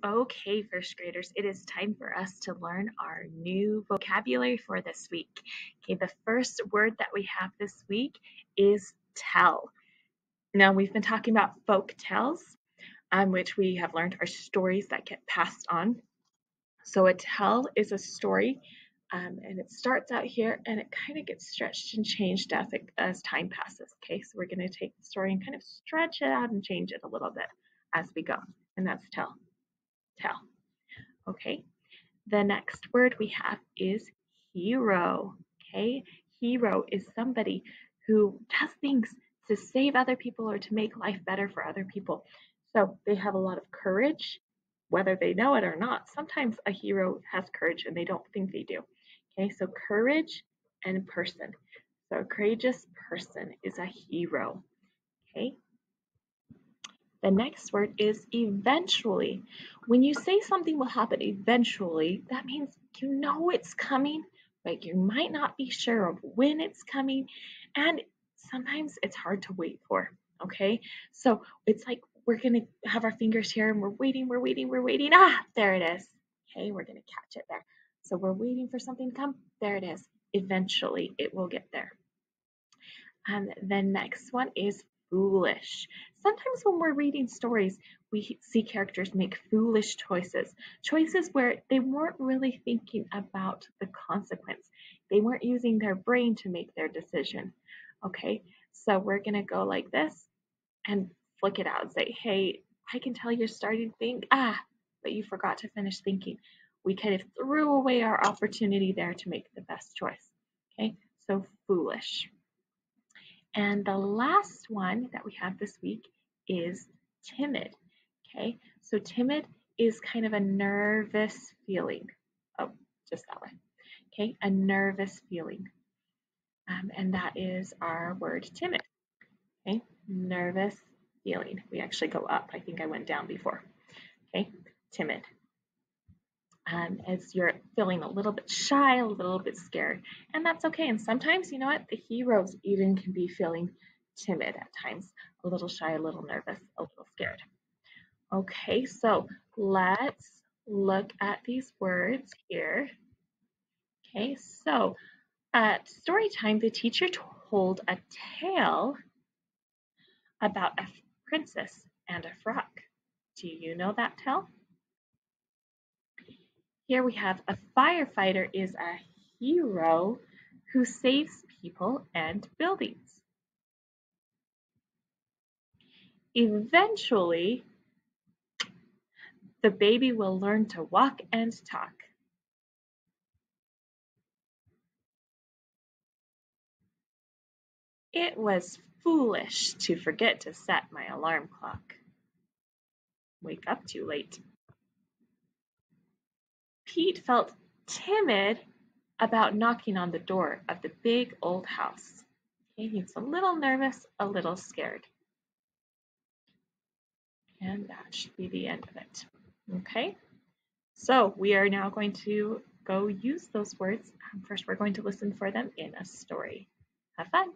Okay, first graders, it is time for us to learn our new vocabulary for this week. Okay, the first word that we have this week is tell. Now, we've been talking about folk tales, which we have learned are stories that get passed on. So, a tell is a story, and it starts out here and it kind of gets stretched and changed as time passes. Okay, so we're going to take the story and kind of stretch it out and change it a little bit as we go, and that's tell. Tell. Okay, the next word we have is hero. Okay, hero is somebody who does things to save other people or to make life better for other people. So they have a lot of courage, whether they know it or not. Sometimes a hero has courage and they don't think they do. Okay, so courage and person. So a courageous person is a hero. Okay, the next word is eventually. When you say something will happen eventually, that means you know it's coming, but you might not be sure of when it's coming. And sometimes it's hard to wait for. Okay. So it's like we're going to have our fingers here and we're waiting, we're waiting, we're waiting. Ah, there it is. Okay. We're going to catch it there. So we're waiting for something to come. There it is. Eventually it will get there. And the next one is foolish. Sometimes when we're reading stories, we see characters make foolish choices, choices where they weren't really thinking about the consequence. They weren't using their brain to make their decision. Okay, so we're going to go like this and flick it out and say, hey, I can tell you're starting to think, but you forgot to finish thinking. We kind of threw away our opportunity there to make the best choice. Okay, so foolish. And the last one that we have this week is timid. Okay, so timid is kind of a nervous feeling. Oh, just that way. Okay, a nervous feeling. And that is our word timid. Okay, nervous feeling. We actually go up. I think I went down before. Okay, timid. As you're feeling a little bit shy, a little bit scared. And that's okay. And sometimes, you know what? The heroes even can be feeling timid at times, a little shy, a little nervous, a little scared. Okay, so let's look at these words here. Okay, so at story time, the teacher told a tale about a princess and a frog. Do you know that tale? Here we have a firefighter is a hero who saves people and buildings. Eventually, the baby will learn to walk and talk. It was foolish to forget to set my alarm clock. Wake up too late. Pete felt timid about knocking on the door of the big old house. He's a little nervous, a little scared. And that should be the end of it. Okay, so we are now going to go use those words. First, we're going to listen for them in a story. Have fun.